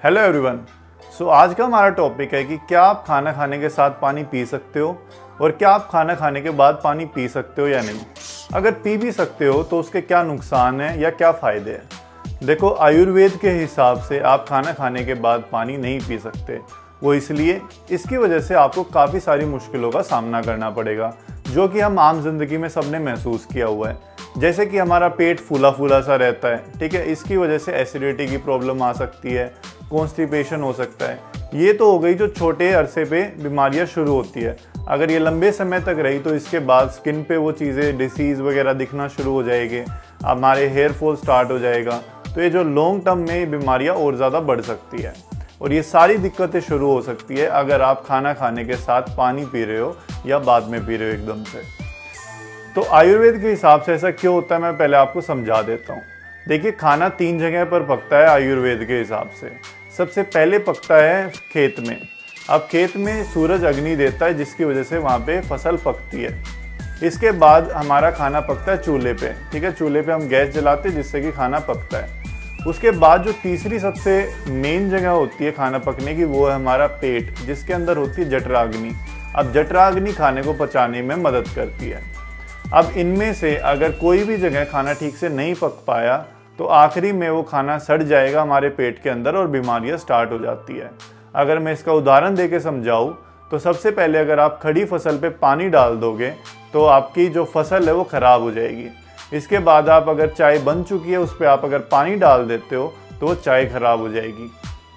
Hello everyone. आज का हमारा टॉपिक है कि क्या आप खाना खाने के साथ पानी पी सकते हो और क्या आप खाना खाने के बाद पानी पी सकते हो या नहीं। अगर पी भी सकते हो तो उसके क्या नुकसान हैं या क्या फ़ायदे हैं। देखो, आयुर्वेद के हिसाब से आप खाना खाने के बाद पानी नहीं पी सकते। वो इसलिए, इसकी वजह से आपको काफ़ी सारी मुश्किलों का सामना करना पड़ेगा, जो कि हम आम जिंदगी में सबने महसूस किया हुआ है। जैसे कि हमारा पेट फूला फूला सा रहता है, ठीक है, इसकी वजह से एसिडिटी की प्रॉब्लम आ सकती है, कॉन्स्टिपेशन हो सकता है। ये तो हो गई जो छोटे अरसे पे बीमारियां शुरू होती है। अगर ये लंबे समय तक रही तो इसके बाद स्किन पे वो चीज़ें, डिसीज़ वगैरह दिखना शुरू हो जाएंगे, हमारे हेयर फॉल स्टार्ट हो जाएगा। तो ये जो लॉन्ग टर्म में बीमारियां और ज़्यादा बढ़ सकती है और ये सारी दिक्कतें शुरू हो सकती है अगर आप खाना खाने के साथ पानी पी रहे हो या बाद में पी रहे हो एकदम से। तो आयुर्वेद के हिसाब से ऐसा क्यों होता है, मैं पहले आपको समझा देता हूँ। देखिए, खाना 3 जगह पर पकता है आयुर्वेद के हिसाब से। सबसे पहले पकता है खेत में। अब खेत में सूरज अग्नि देता है, जिसकी वजह से वहाँ पे फसल पकती है। इसके बाद हमारा खाना पकता है चूल्हे पे, ठीक है, चूल्हे पे हम गैस जलाते हैं जिससे कि खाना पकता है। उसके बाद जो तीसरी सबसे मेन जगह होती है खाना पकने की, वो है हमारा पेट, जिसके अंदर होती है जठराग्नि। अब जठराग्नि खाने को पचाने में मदद करती है। अब इनमें से अगर कोई भी जगह खाना ठीक से नहीं पक पाया तो आखिरी में वो खाना सड़ जाएगा हमारे पेट के अंदर और बीमारियां स्टार्ट हो जाती है। अगर मैं इसका उदाहरण देके समझाऊं तो सबसे पहले अगर आप खड़ी फसल पे पानी डाल दोगे तो आपकी जो फसल है वो ख़राब हो जाएगी। इसके बाद आप अगर चाय बन चुकी है उस पर आप अगर पानी डाल देते हो तो वो चाय ख़राब हो जाएगी।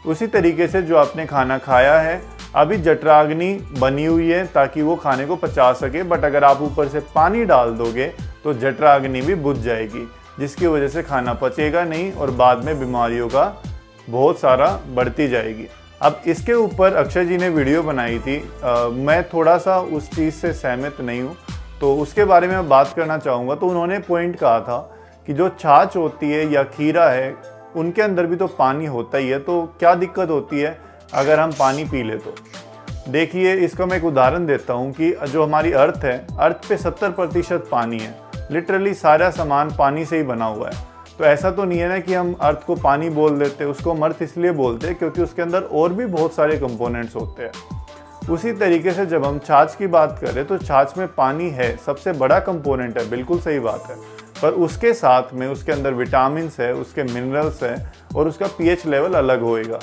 उसी तरीके से जो आपने खाना खाया है, अभी जठराग्नि बनी हुई है ताकि वो खाने को पचा सके, बट अगर आप ऊपर से पानी डाल दोगे तो जठराग्नि भी बुझ जाएगी, जिसकी वजह से खाना पचेगा नहीं और बाद में बीमारियों का बहुत सारा बढ़ती जाएगी। अब इसके ऊपर अक्षय जी ने वीडियो बनाई थी, मैं थोड़ा सा उस चीज़ से सहमत नहीं हूँ, तो उसके बारे में बात करना चाहूँगा। तो उन्होंने पॉइंट कहा था कि जो छाछ होती है या खीरा है, उनके अंदर भी तो पानी होता ही है, तो क्या दिक्कत होती है अगर हम पानी पी ले तो। देखिए, इसका मैं एक उदाहरण देता हूँ कि जो हमारी अर्थ है, अर्थ पे 70% पानी है। लिटरली सारा सामान पानी से ही बना हुआ है। तो ऐसा तो नहीं है ना कि हम अर्थ को पानी बोल देते, उसको हम अर्थ इसलिए बोलते हैं क्योंकि उसके अंदर और भी बहुत सारे कंपोनेंट्स होते हैं। उसी तरीके से जब हम छाछ की बात करें तो छाछ में पानी है, सबसे बड़ा कंपोनेंट है, बिल्कुल सही बात है, पर उसके साथ में उसके अंदर विटामिन्स है, उसके मिनरल्स है और उसका पीएच लेवल अलग होएगा।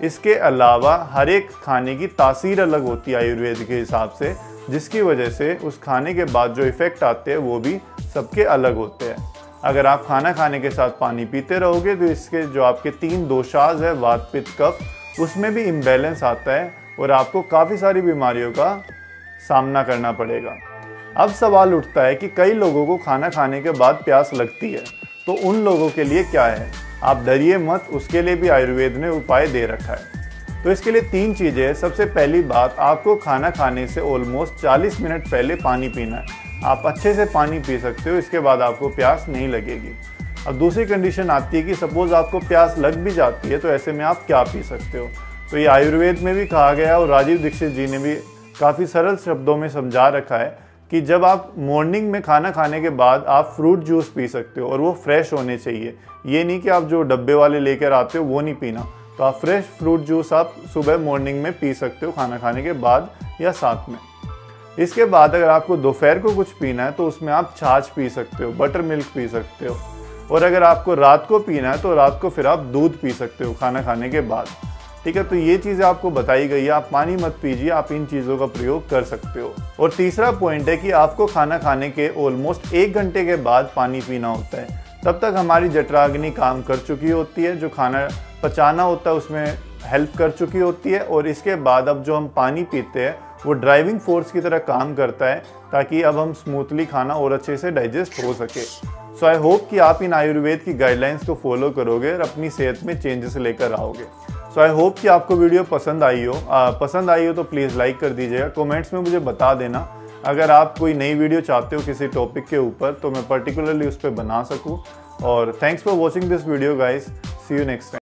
इसके अलावा हर एक खाने की तासीर अलग होती है आयुर्वेद के हिसाब से, जिसकी वजह से उस खाने के बाद जो इफ़ेक्ट आते हैं वो भी सबके अलग होते हैं। अगर आप खाना खाने के साथ पानी पीते रहोगे तो इसके जो आपके 3 दोषाज है, वात पित्त कफ, उसमें भी इम्बैलेंस आता है और आपको काफ़ी सारी बीमारियों का सामना करना पड़ेगा। अब सवाल उठता है कि कई लोगों को खाना खाने के बाद प्यास लगती है, तो उन लोगों के लिए क्या है। आप डरिए मत, उसके लिए भी आयुर्वेद ने उपाय दे रखा है। तो इसके लिए 3 चीज़ें हैं। सबसे पहली बात, आपको खाना खाने से ऑलमोस्ट 40 मिनट पहले पानी पीना है। आप अच्छे से पानी पी सकते हो, इसके बाद आपको प्यास नहीं लगेगी। अब दूसरी कंडीशन आती है कि सपोज़ आपको प्यास लग भी जाती है, तो ऐसे में आप क्या पी सकते हो। तो ये आयुर्वेद में भी कहा गया और राजीव दीक्षित जी ने भी काफ़ी सरल शब्दों में समझा रखा है कि जब आप मॉर्निंग में खाना खाने के बाद आप फ्रूट जूस पी सकते हो और वो फ्रेश होने चाहिए। ये नहीं कि आप जो डब्बे वाले लेकर आते हो वो नहीं पीना। तो आप फ्रेश फ्रूट जूस आप सुबह मॉर्निंग में पी सकते हो खाना खाने के बाद या साथ में। इसके बाद अगर आपको दोपहर को कुछ पीना है तो उसमें आप छाछ पी सकते हो, बटर मिल्क पी सकते हो, और अगर आपको रात को पीना है तो रात को फिर आप दूध पी सकते हो खाना खाने के बाद, ठीक है। तो ये चीज़ें आपको बताई गई है, आप पानी मत पीजिए, आप इन चीज़ों का प्रयोग कर सकते हो। और तीसरा पॉइंट है कि आपको खाना खाने के ऑलमोस्ट 1 घंटे के बाद पानी पीना होता है। तब तक हमारी जठराग्नि काम कर चुकी होती है, जो खाना पचाना होता है उसमें हेल्प कर चुकी होती है, और इसके बाद अब जो हम पानी पीते हैं वो ड्राइविंग फोर्स की तरह काम करता है ताकि अब हम स्मूथली खाना और अच्छे से डाइजेस्ट हो सके। सो आई होप कि आप इन आयुर्वेद की गाइडलाइंस को फॉलो करोगे और अपनी सेहत में चेंजेस लेकर आओगे। सो आई होप कि आपको वीडियो पसंद आई हो तो प्लीज़ लाइक कर दीजिएगा। कमेंट्स में मुझे बता देना अगर आप कोई नई वीडियो चाहते हो किसी टॉपिक के ऊपर, तो मैं पर्टिकुलरली उस पर बना सकूँ। और thanks for watching this video guys, see you next time.